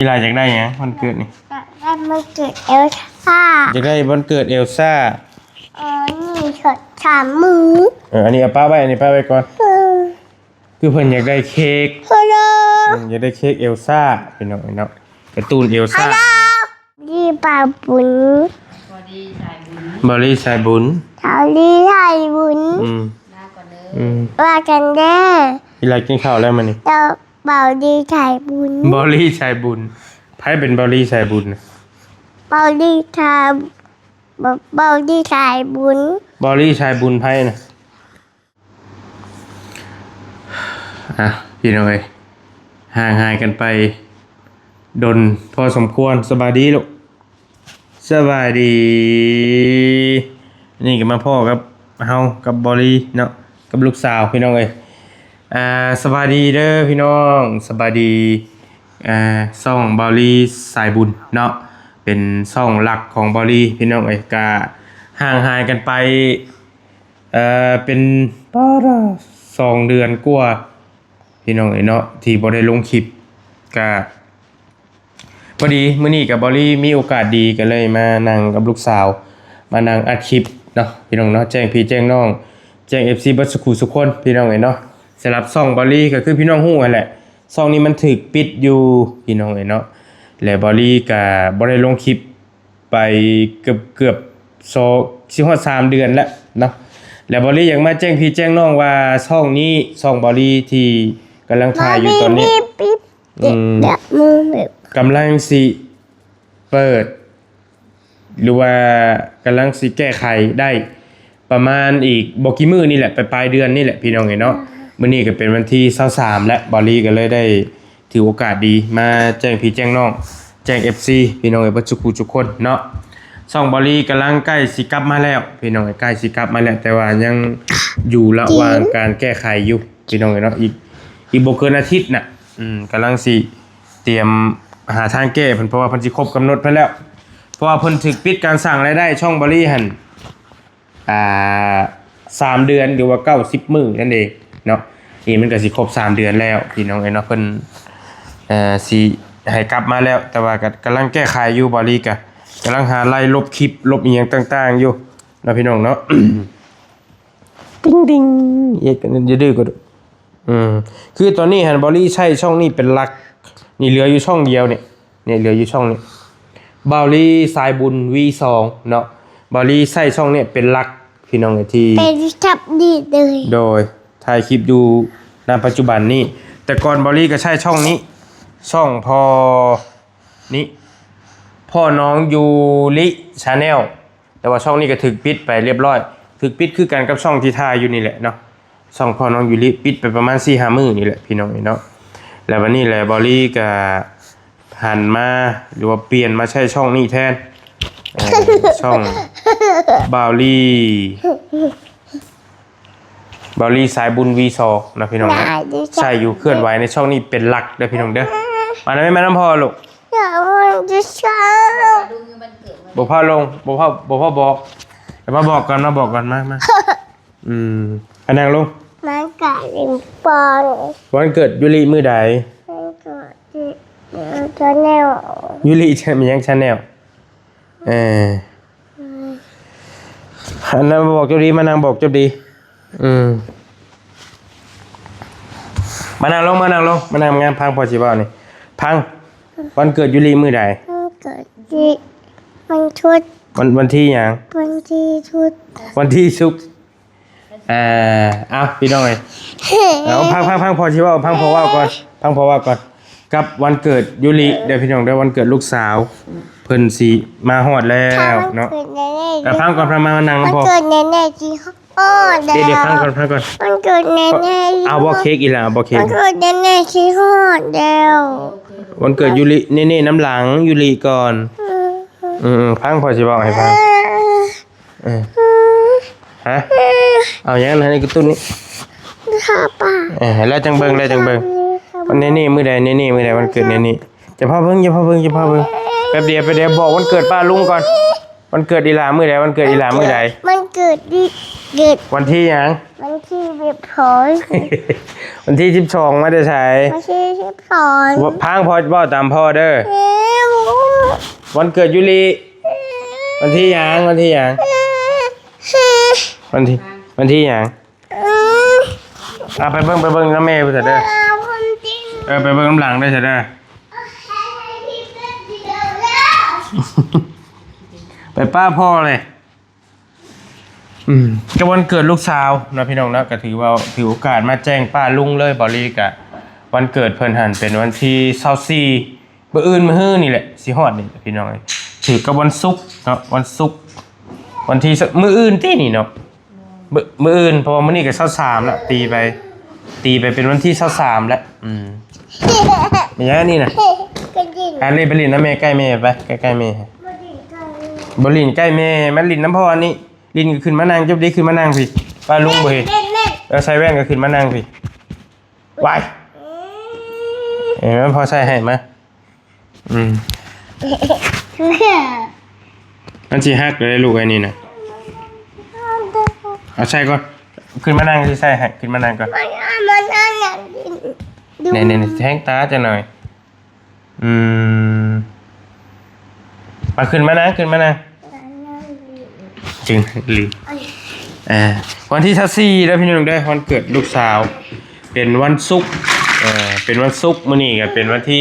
พี่ลายอยากได้ไงวันเกิดนี่ได้มันเกิดเอลซ่าอยากได้วันเกิดเอลซ่านี่ฉด3 มืออันนี้เอาป้าไว้อันนี้ป้าไว้ก่อนคือเพิ่นอยากได้เค้กฮัลโหลอยากได้เค้กเอลซ่าเป็นเนาะการ์ตูนเอลซ่าดีป่าบุญบอลี่สายบุญชาวลีไทยบุญว่ากันเด้อพี่ลายกินข้าวแล้วมันนี่เราเบาดีไทยบุญบอลี่สายบุญไพ่เป็นบอลี่สายบุญเบาดีไทยเบาดีไทยบุญบอลี่สายบุญไพ่นะพี่น้อยห่างหายกันไปดนพอสมควรสบายดีลูกสบายดีนี่ก็มาพ่อกับเฮากับบอลี่เนาะกับลูกสาวพี่น้องเอ้ยสบายดีเด้อพี่น้องสบายดีซ่องบอลี่สายบุญเนาะเป็นซ่องหลักของบอลี่พี่น้องเอ้ยก็ห่างหายกันไปเป็น2 เดือนกว่าพี่น้องเอ้ยเนาะที่บ่ได้ลงคลิปก็พอดีมื้อนี้กับบอลี่มีโอกาสดีก็เลยมานั่งกับลูกสาวมานั่งอัดคลิปเนาะพี่น้องเนาะแจ้งพี่แจ้งน้องแจ้ง FC บัดสุขุสุคนพี่น้องเอ้ยเนาะสำหรับช่องบอลี่ก็คือพี่น้องฮู้นั่นแหละช่องนี้มันถูกปิดอยู่พี่น้องเอ้ยเนาะและบอลี่ก็บ่ได้ลงคลิปไปเกือบสิฮอด3 เดือนแล้วเนาะแล้วบอลี่อยากมาแจ้งพี่แจ้งน้องว่าช่องนี้ช่องบอลี่ที่กำลังถ่ายอยู่ตอนนี้กำลังสิเปิดหรือว่ากำลังสิแก้ไขได้ประมาณอีกบ่กี่มื้อนี่แหละปลายเดือนนี่แหละพี่น้องเอ้ยเนาะมื้อนี้ก็เป็นวันที่23แล้วบอลี่ก็เลยได้ถือโอกาสดีมาแจ้งพี่แจ้งน้องแจ้ง FC พี่น้องเอ้ยบ่ทุกคนเนาะช่องบอลี่กำลังใกล้สิกลับมาแล้วพี่น้องเอ้ยใกล้สิกลับมาแล้วแต่ว่ายังอยู่ระหว่างการแก้ไขอยู่พี่น้องเอ้ยเนาะอีกบ่เกินอาทิตย์น่ะกำลังสิเตรียมหาทางแก้เพิ่นเพราะว่าเพิ่นสิครบกำหนดเพิ่นแล้วเพราะว่าเพิ่นถูกปิดการสร้างรายได้ช่องบอลี่หั่น3 เดือนหรือว่า90 มื้อนั่นเองเนาะนี่มันก็สิครบ3 เดือนแล้วพี่น้องเอ้ยเนาะเพิ่นสิให้กลับมาแล้วแต่ว่าก็กำลังแก้ไขอยู่บอลี่ก็กำลังหาไล่ลบคลิปลบอีหยังต่างๆอยู่นะพี่น้องเนาะ ติ๊งๆอย่าดื้อก็คือตอนนี้หั่นบอลี่ใช้ช่องนี้เป็นหลักนี่เหลืออยู่ช่องเดียวเนี่ยเหลืออยู่ช่องนี้บอลี่สายบุญ V2 เนาะบอลี่ใช้ช่องนี้เป็นหลักพี่น้องที่เป็นทับดีเลยโดยถ่ายคลิปอยู่ณปัจจุบันนี้แต่ก่อนบอลี่ก็ใช้ช่องนี้ช่องนี้พ่อน้องยูริชาแนลแต่ว่าช่องนี้ก็ถูกปิดไปเรียบร้อยถูกปิดคือกันกับช่องที่ถ่ายอยู่นี่แหละเนาะช่องพ่อน้องยูริปิดไปประมาณ 4-5 มื้อนี่แหละพี่น้องเนาะแล้ววันนี้แหละบอลี่ก็หันมาหรือว่าเปลี่ยนมาใช้ช่องนี้แทนช่องบอลี่สายบุญ V2 นะพี่น้องนะใช่อยู่เคลื่อนไหวในช่องนี้เป็นหลักเด้อพี่น้องเด้อมาได้ไหมน้ำพอลูกอยากมันจะช้าบอกพ่อลงบอกพ่อบอกเดี๋ยวมาบอกกันมามาอันนั่งลงมันเกิดเป็นปอนวันเกิดยูริมื้อใดมันเกิดชาแนลยูริจะมียังชาแนลอันนั้นบอกเจ้าดีมานั่งบอกเจ้าดีมานั่งลงมานั่งงานพังพอสิบ่นี่พังวันเกิดยูริมื้อใดเกิดวันชุดวันที่หยังวันที่ชุดวันที่ศุกร์เอาพี่น้องเอ้ยเอาพังพอสิว่าพังพอว่าก่อนกับวันเกิดยูริเดี๋ยวพี่น้องเดี๋ยววันเกิดลูกสาวเพิ่นสิมาฮอดแล้วเนาะพังก่อนมานั่งพอวันเกิดแน่ๆจริงเดี๋ยวพังก่อนวันเกิดแน่ๆเอาบ่เค้กอีหล่ะบ่เค้กวันเกิดแน่ๆที่ฮอดแล้ววันเกิดยูริเน่ๆน้ำหลังยูริก่อนพังพอสิบอกให้ฟังฮะเอาอย่างนั้นให้กระตุ้นนี้ค่ะป้าแล้วจังเบิ่งวันนี้มื้อใดวันเกิดนี้จะพาเบิ่งแป๊บเดียวบอกวันเกิดป้าลุงก่อนวันเกิดอีหลามื้อใดวันเกิดอีหลามื้อใดมันเกิดดิ เกิด วันที่หยัง วันที่12 วันที่12มาได้ใช้ วันที่12 พังพอบ่ตามพ่อเด้อวันเกิดยุลีวันที่หยังวันที่หยังวันที่หยังไปเบิ่งน้ำแม่ไปเถอะเด้อไปเบิ่งน้ำหลังได้เถอะเด้อไปป้าพ่อเลยก็วันเกิดลูกสาวนะพี่น้องนะก็ถือโอกาสมาแจ้งป้าลุงเลยบอลีกะวันเกิดเพิ่นหันเป็นวันที่24มื้ออื่นมื้อฮื้อนี่แหละสิฮอดนี่พี่น้องถือกับวันศุกร์เนาะวันศุกร์วันที่มื้ออื่นตินี่เนาะมื้ออื่นเพราะว่ามื้อนี้ก็23แล้วตีไปเป็นวันที่23แล้วเป็นยังไงนี่นะเลยไปลินน้ำแม่ใกล้แม่ไปใกล้แม่บ่ลินใกล้แม่มันลินน้ำพ่อนี่ลินก็ขึ้นมานั่งจับดีขึ้นมานั่งพี่ป้าลุงบ่เห็นแล้วใส่แว่นก็ขึ้นมานั่งพี่วายมันพอใส่ให้มาอันสิฮักเลยลูกไอ้นี่นะเอาใส่ก่อนขึ้นมานั่งสิใส่ให้ขึ้นมานั่งก่อนเนี่ยแทงตาจะหน่อยมาขึ้นมานั่งจึงลืมวันที่24แล้วพี่น้องได้วันเกิดลูกสาวเป็นวันศุกร์มื้อนี้ก็เป็นวันที่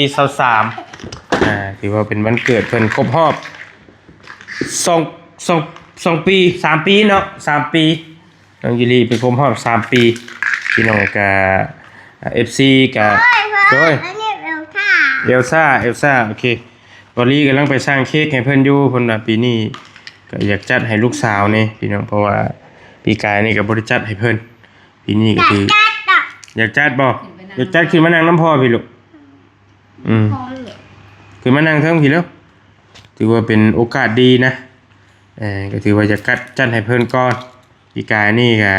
23ถือว่าเป็นวันเกิดเพิ่นครบรอบ2ปี3ปีเนาะ3ปีน้องยูรีเป็นครบรอบ3ปีพี่น้องกับ FC กับโดยเอลซ่าโอเคบอลลี่กำลังไปสร้างเค้กให้เพิ่นอยู่เพิ่นว่าปีนี้ก็อยากจัดให้ลูกสาวนี่พี่น้องเพราะว่าปีกายนี่ก็บ่ได้จัดให้เพิ่นปีนี้ก็คืออยากจัดบ่อยากจัดขึ้นมานั่งน้ำพ่อพี่ลูกขึ้นมานั่งเทิงพี่แล้วถือว่าเป็นโอกาสดีนะก็ถือว่าจะจัดให้เพิ่นก่อนปีกายนี่ก็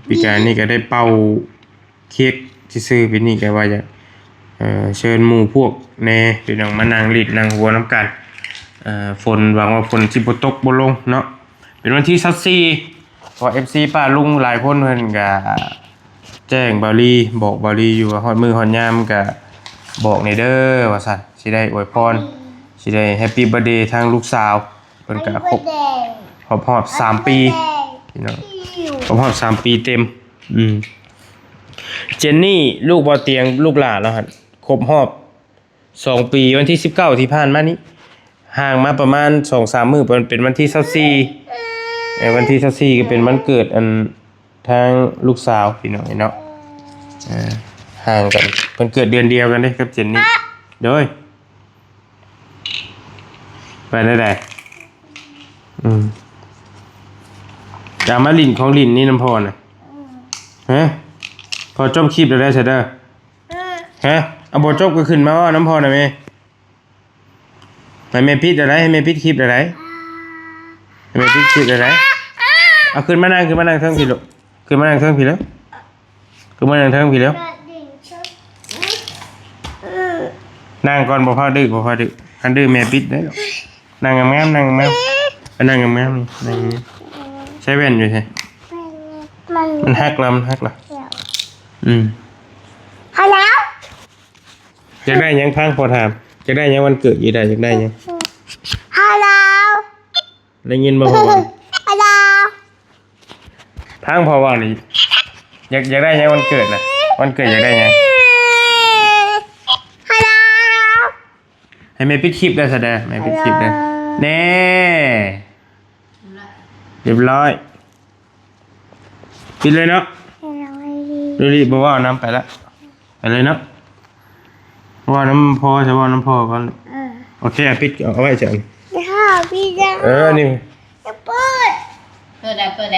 ปีกายนี่ก็ได้เป่าเค้กซื่อๆปีนี้ก็ว่าจะเชิญหมู่พวกแน่พี่น้องมานั่งรีดนั่งหัวน้ำกันฝนหวังว่าฝนสิบ่ตกบ่ลงเนาะเป็นวันที่24พอ FC ป้าลุงหลายคนเพิ่นก็แจ้งบาลีบอกบาลีอยู่ว่าฮอดมื้อฮอดยามก็บอกในเด้อว่าซั่นสิได้อวยพรสิได้แฮปปี้เบิร์ธเดย์ทางลูกสาวเพิ่นก็ครบ3ปีพี่น้องครบ3ปีเต็มเจนนี่ลูกบ่เตียงลูกหลานแล้วหั่นครบรอบ2ปีวันที่19ที่ผ่านมานี้ห่างมาประมาณ 2-3 มื้อเป็นวันที่24วันที่24ก็เป็นวันเกิดอันทางลูกสาวพี่น้องเนาะห่างกันเพิ่นเกิดเดือนเดียวกันเด้กับเจนนี่โดยไปได้จามาลินของลินนี่น้ำพรน่ะฮะพอจบคลิปได้ใช่เด้อฮะเอาบ่จบก็ขึ้นมาว่าน้ำพรน่ะแม่ให้แม่ปิดอะไรให้แม่ปิดคลิปอะไรให้แม่ปิดคลิปอะไรเอาขึ้นมานั่งเทิงพี่ลูกขึ้นมานั่งเทิงพี่แล้วนั่งก่อนบ่พอดื้อคันดื้อแม่ปิดได้หรอกนั่งงามๆนั่งงามๆนั่งใช้แว่นอยู่ใช่มันฮักแล้วฮักแล้วอยากได้ยังพังพอถามอยากได้ยังวันเกิดอยู่ได้อยากได้ยังฮัลโหลได้ยินบ่พอพังพอว่านี่อยากได้ยังวันเกิดนะวันเกิดอยากได้ยังฮัลโหลให้แม่ปิดคลิปได้ซะเด้อแม่ปิดคลิปได้แน่เรียบร้อยปิดเลยเนาะดูดิบอกว่าน้ำไปละไปเลยเนาะว่าน้ำพอใช่ว่าน้ำพอก่อนโอเคปิดเอาไว้เฉยพี่จะนี่เปิดแล้วเปิด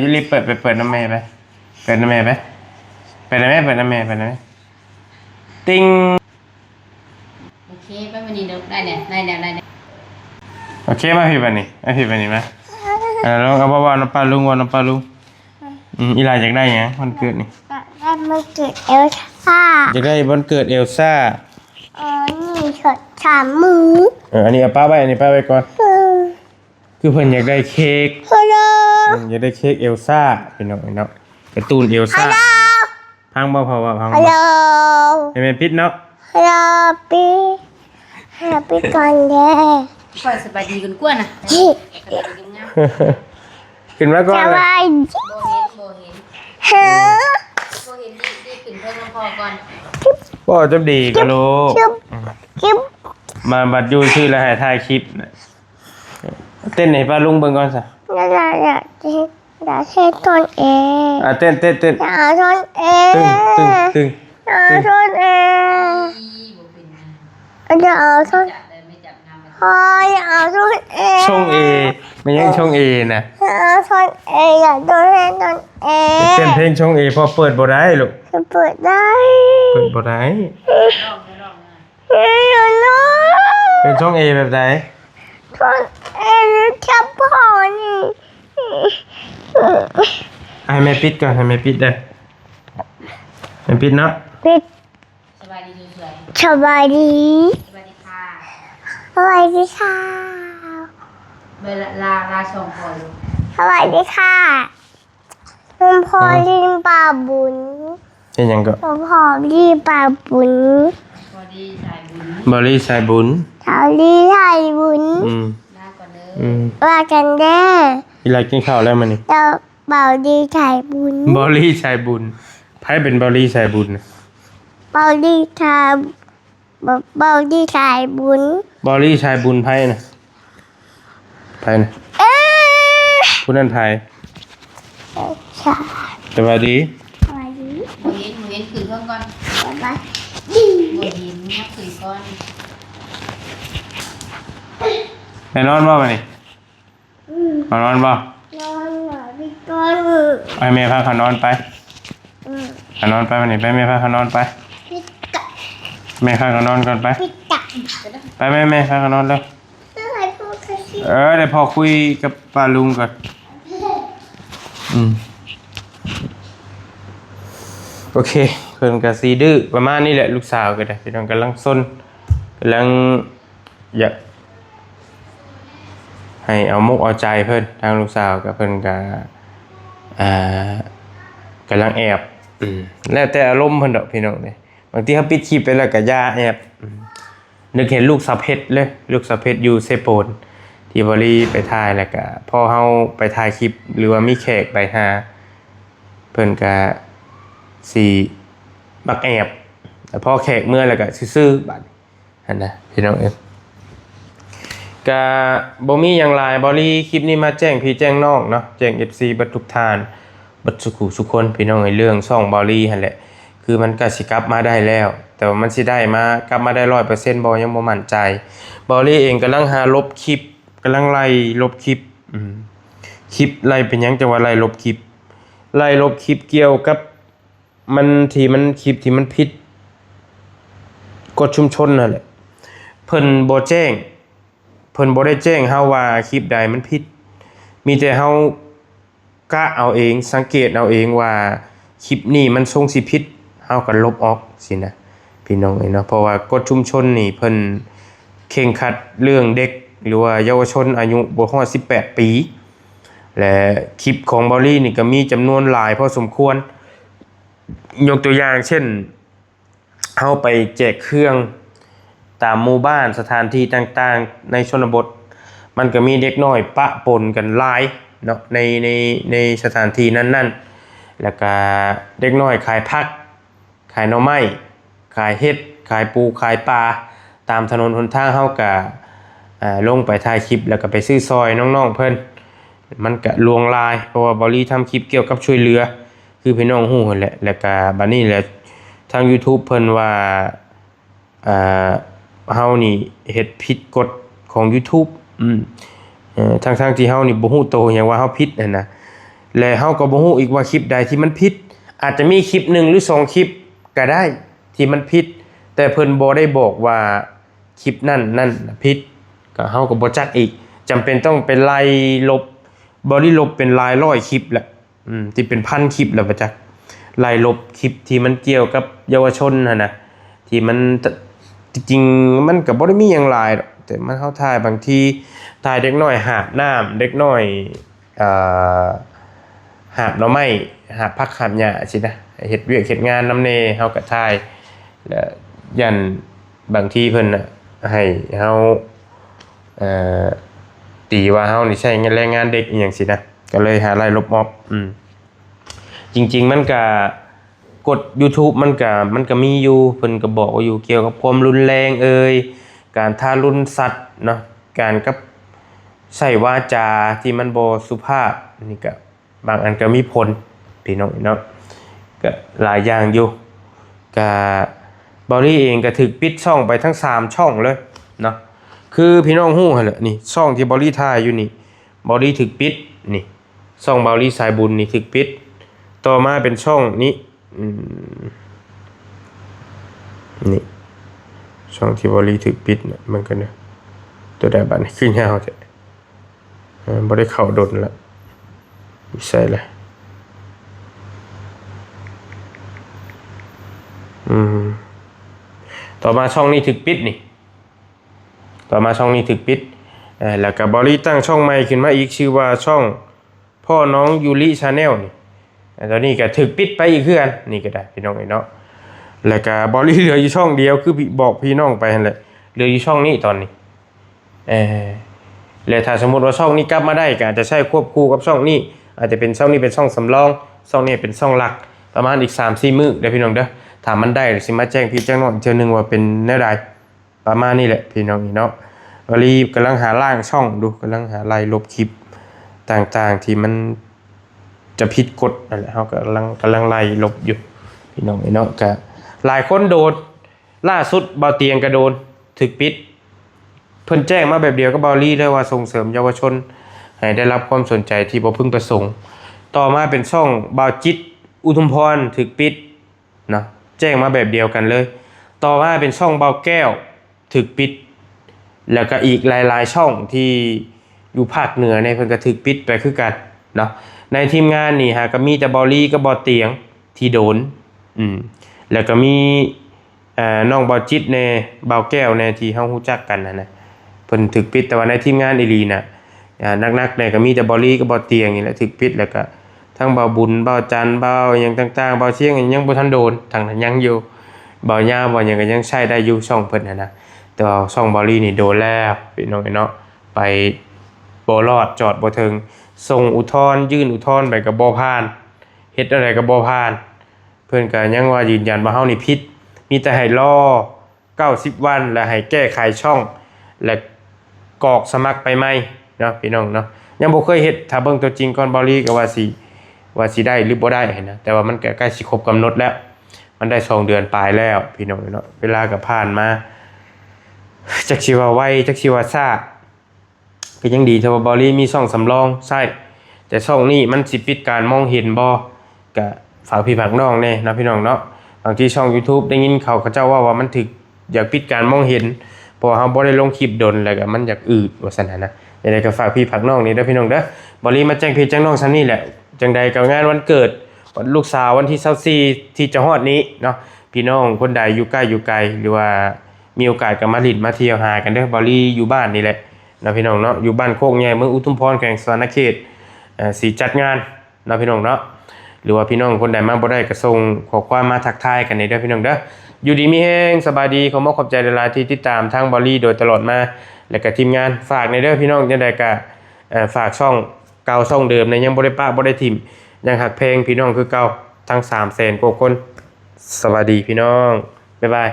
ยูรีเปิดน้ำแม่ไปเปิดน้ำแม่ติ้งโอเคไปวันนี้ได้เนี่ยโอเคมาพี่บันนี่ไหมลองเอาว่าน้ำปลาลุงอีลาอยากได้ยังวันเกิดนี่มันเกิดเอลซ่าอยากได้วันเกิดเอลซ่านี่ช็อต3 มืออันนี้เอาป้าไว้ก่อน คือเพิ่นอยากได้เค้ก ฮัลโหล อยากได้เค้กเอลซ่าพี่น้องเนาะการ์ตูนเอลซ่าพังบ่พอว่าพัง ฮัลโหล บ่ให้แม่ปิดเนาะ ฮัลโหลพี่ฮัลโหลพี่ก่อนเด้ ค่อยสบายดีกันกว่านะสบายดีงาม ขึ้นมาก่อน ส เลย บายดี โบเห็น ฮะ โบเห็นดีขึ้นเพิ่งน้ำพอก่อน บ่จะดีก็ลูก จิ๊บจิ๊บ มาบัดอยู่ชื่อแล้วให้ถ่ายคลิปน่ะเต้นให้ป้าลุงเบิ่งก่อนซะ อย่าเทตนเอง เต้น อย่าทนเอง ตึง อย่าทนเอง อีโบเป็น อย่าทน จับเลยไม่จับงามมัน พออย่าทนเอง ช่อง A มันยังช่อง A น่ะ อย่าทนเองอย่าโดนให้ตนเอง เต้นเพลงช่อง A พอเปิดบ่ได้ลูก จะเปิดได้ เปิดบ่ได้ ร้องนะ อย่าน้อ เป็นช่อง A แบบใด ทนเองจะพอนี่ ให้แม่ปิดก่อนให้แม่ปิดเด้อแม่ปิดเนาะ ปิด สบายดีสวย สบายดี ๆสบายดีค่ะ สบายดีค่ะ เวลาส่งพออยู่ สวัสดีค่ะลุงพอลินป่าบุญ เช่นหยังก็ ลุงพอลีป่าบุญ พอดีสายบุญ บริสายบุญ ชาวลีไทยบุญ ลาก่อนเด้ อืม ว่ากันเด้อ อีหลายกินข้าวแล้วมื้อนี้ เราเบาดีไทยบุญ บริสายบุญไผเป็นบริสายบุญน่ะ เบาดีไทยเบาดีไทยบุญ บริสายบุญไผน่ะไผน่ะ เอ๊ะ ผู้นั้นไผ ใช่ สวัสดี สวัสดี โบเห็นขึ้นเพิ่งก่อน สวัสดี โบเห็นนับขึ้นก่อน ไปนอนบ่มื้อนี้มานอนบ่ นอนหน่อยพี่ต้น ให้แม่พาเขานอนไป อืม เขานอนไปมื้อนี้ไปแม่พาเขานอนไป พี่กะ แม่พาเขานอนก่อนไป พี่กะ ไปแม่พาเขานอนแล้ว อะไรพูดกันสิ เดี๋ยวพอคุยกับป้าลุงก่อนโอเคเพิ่นก็สีดื้อประมาณนี้แหละลูกสาวก็ได้พี่น้องกำลังซนกำลังอยากให้เอามุกเอาใจเพิ่นทางลูกสาวกับเพิ่นก็กำลังแอบแล้วแต่อารมณ์เพิ่นดอกพี่น้องเนี่ยบางทีเขาปิดคลิปไปแล้วก็ย่าแอบนึกเห็นลูกสาวเพชรเลยลูกสาวเพชรอยู่เซโปนที่บริไปถ่ายแล้วก็พอเฮาไปถ่ายคลิปหรือว่ามีแขกไปหาเพิ่นก็สิมักแอบแต่พอแขกเมื่อแล้วก็ซื่อๆบัดนั่นนะพี่น้องก็บ่มีหยังหลายบริคลิปนี้มาแจ้งพี่แจ้งน้องเนาะแจ้ง FC บัดทุกท่านบัดสุขุทุกคนพี่น้องเรื่องช่องบริหั่นแหละคือมันก็สิกลับมาได้แล้ว แต่ว่ามันสิได้มากลับมาได้ 100% บ่ยังบ่มั่นใจบริเองกำลังหาลบคลิปกำลังไล่ลบคลิปคลิปไล่เป็นหยังจังว่าไล่ลบคลิปไล่ลบคลิปเกี่ยวกับมันที่มันคลิปที่มันผิดกฎชุมชนนั่นแหละเพิ่นบ่แจ้งเพิ่นบ่ได้แจ้งเฮาว่าคลิปใดมันผิดมีแต่เฮากะเอาเองสังเกตเอาเองว่าคลิปนี้มันทรงสิผิดเฮาก็ลบออกสินะพี่น้องเนาะเพราะว่ากฎชุมชนนี่เพิ่นเคร่งครัดเรื่องเด็กหรือว่าเยาวชนอายุบ่ฮอด18 ปีและคลิปของบอลลี่นี่ก็มีจำนวนหลายพอสมควรยกตัวอย่างเช่นเฮาไปแจกเครื่องตามหมู่บ้านสถานที่ต่างๆในชนบทมันก็มีเด็กน้อยปะปนกันหลายเนาะในสถานที่นั้นๆแล้วก็เด็กน้อยขายผักขายหน่อไม้ขายเห็ดขายปูขายปลาตามถนนหนทางเฮาก็ลงไปถ่ายคลิปแล้วก็ไปซื้อซอยน้องๆเพิ่นมันก็ลวงลายเพราะว่าบอลลี่ทำคลิปเกี่ยวกับช่วยเหลือคือพี่น้องฮู้นั่นแหละแล้วก็บัดนี้แหละทาง YouTube เพิ่นว่าเฮานี่เฮ็ดผิดกฎของ YouTube ทั้งที่เฮานี่บ่ฮู้โตหยังว่าเฮาผิดนั่นนะและเฮาก็บ่ฮู้อีกว่าคลิปใดที่มันผิดอาจจะมีคลิป1หรือ2คลิปก็ได้ที่มันผิดแต่เพิ่นบ่ได้บอกว่าคลิปนั่นผิดก็เฮาก็บ่จักอีกจำเป็นต้องเป็นไล่ลบบ่ได้ลบเป็นหลายร้อยคลิปแหละที่เป็นพันคลิปแล้วบ่จักไล่ลบคลิปที่มันเกี่ยวกับเยาวชนหั่นน่ะที่มันจริงๆมันก็บ่ได้มีหยังหลาย แต่มันเฮาถ่ายบางทีถ่ายเด็กน้อยหาบน้ำเด็กน้อยอ่าหาบหน่อไม้หาบผักหาบหญ้าสินะเฮ็ดเวียกเฮ็ดงานนำแน่เฮาก็ถ่ายแล้วยันบางทีเพิ่นน่ะให้เฮาตีว่าเฮานี่ใช้แรงงานเด็กอีหยังสินะก็เลยหาไล่ลบออบจริงๆมันก็กด YouTube มันก็มีอยู่เพิ่นก็บอกว่าอยู่เกี่ยวกับความรุนแรงการทารุณสัตว์เนาะการกับใช้วาจาที่มันบ่สุภาพนี่ก็บางอันก็มีผลพี่น้องเนาะก็หลายอย่างอยู่ก็บอลี่เองก็ถูกปิดช่องไปทั้ง3ช่องเลยเนาะคือพี่น้องฮู้หั่นแหละนี่ช่องที่บอลี่ถ่ายอยู่นี่บอลี่ถูกปิดนี่ช่องบอลี่สายบุญนี่ถูกปิดต่อมาเป็นช่องนี้นี่ช่องที่บอลี่ถูกปิดเนี่ยมันก็เนี่ยตัวใดบัดนี้คือยาวแท้บ่ได้เข้าดนละไม่ใช่เลยต่อมาช่องนี้ถูกปิดนี่ต่อมาช่องนี้ถูกปิดแล้วก็บอลี่ตั้งช่องใหม่ขึ้นมาอีกชื่อว่าช่องพ่อน้องยูริชาแนลนี่ตอนนี้ก็ถูกปิดไปอีกคือกันนี่ก็ได้พี่น้องเนาะแล้วก็บอลี่เหลืออยู่ช่องเดียวคือบอกพี่น้องไปนั่นแหละเหลืออยู่ช่องนี้ตอนนี้แล้วถ้าสมมุติว่าช่องนี้กลับมาได้ก็อาจจะใช้ควบคู่กับช่องนี้อาจจะเป็นช่องนี้เป็นช่องสำรองช่องนี้เป็นช่องหลักประมาณอีก 3-4 มื้อเด้อพี่น้องเด้อถ้ามันได้สิมาแจ้งพี่แจ้งน้องอีกเทื่อนึงว่าเป็นแนวใดประมาณนี้แหละพี่น้องเนาะบริกำลังหาล่างช่องดูกำลังหาไล่ลบคลิปต่างๆที่มันจะผิดกฎนั่นแหละเฮากำลังไล่ลบอยู่พี่น้องเนาะก็หลายคนโดนล่าสุดเบาเตียงก็โดนถูกปิดเพิ่นแจ้งมาแบบเดียวกับเบาลี่เลยว่าส่งเสริมเยาวชนให้ได้รับความสนใจที่บ่พึงประสงค์ต่อมาเป็นช่องเบาจิตอุทุมพรถูกปิดเนาะแจ้งมาแบบเดียวกันเลยต่อมาเป็นช่องเบาแก้วถูกปิดแล้วก็อีกหลายๆช่องที่อยู่ภาคเหนือเนี่ยเพิ่นก็ถูกปิดไปคือกันเนาะในทีมงานนี่ฮะก็มีแต่เบาลี่กับเบาเตียงที่โดนแล้วก็มีน้องเบาจิตแน่เบาแก้วแน่ที่เฮารู้จักกันนะเพิ่นถูกปิดแต่ว่าในทีมงานอีหลีน่ะนักๆเนี่ยก็มีแต่เบาลี่กับเบาเตียงนี่แหละถูกปิดแล้วก็ทั้งเบาบุญเบาจันเบาหยังต่างๆเบาเชียงยังบ่ทันโดนทางนั้นยังอยู่เบาย่าบ่หยังก็ยังใช้ได้อยู่ช่องเพิ่นนะแต่ว่าช่องเบาลี่นี่โดนแล้วพี่น้องเนาะไปบ่รอดจอดบ่ถึงส่งอุทธรณ์ยื่นอุทธรณ์ไปก็บ่ผ่านเฮ็ดอะไรก็บ่ผ่านเพิ่นก็ยังว่ายืนยันว่าเฮานี่ผิดมีแต่ให้รอ90วันแล้วให้แก้ไขช่องและกรอกสมัครไปใหม่เนาะพี่น้องเนาะยังบ่เคยเฮ็ดถ้าเบิ่งตัวจริงก่อนเบาลี่ก็ว่าสิได้หรือบ่ได้นะแต่ว่ามันก็ใกล้สิครบกำหนดแล้วมันได้2เดือนปลายแล้วพี่น้องเนาะเวลาก็ผ่านมาจักสิว่าไวจักสิว่าช้าก็ยังดีที่ว่าเบาลี่มีช่องสำรองใช่แต่ช่องนี้มันสิปิดการมองเห็นบ่ก็ฝากพี่ฝากน้องแน่นะพี่น้องเนาะบางทีช่อง YouTube ได้ยินเขาเจ้าว่ามันถึกอยากปิดการมองเห็นเพราะเฮาบ่ได้ลงคลิปดนแล้วก็มันอยากอืดว่าซั่นนะยังไงก็ฝากพี่ฝากน้องนี่เด้อพี่น้องเด้อบอลี่มาแจ้งพี่แจ้งน้องซันนี่แหละจังใดก็งานวันเกิดวันลูกสาววันที่24ที่จะฮอดนี้เนาะพี่น้องคนใดอยู่ใกล้อยู่ไกลหรือว่ามีโอกาสก็มาลิ้นมาเที่ยวหากันเด้อบอลี่อยู่บ้านนี่แหละนะพี่น้องเนาะอยู่บ้านโคกใหญ่เมืองอุทุมพรแขวงสวรรณเขตสิจัดงานนะพี่น้องเนาะหรือว่าพี่น้องคนใดมาบ่ได้ก็ส่งข้อความมาทักทายกันนี่เด้อพี่น้องเด้ออยู่ดีมีแฮงสบายดีขอขอบใจหลายๆที่ติดตามทางบอลี่โดยตลอดมาและก็ทีมงานฝากในเด้อพี่น้องจังใดก็ฝากช่องเก่าช่องเดิมเนี่ยยังบ่ได้ปะบ่ได้ทิ่มยังหักเพลงพี่น้องคือเก่าทั้ง300,000กว่าคนสวัสดีพี่น้องบ๊ายบาย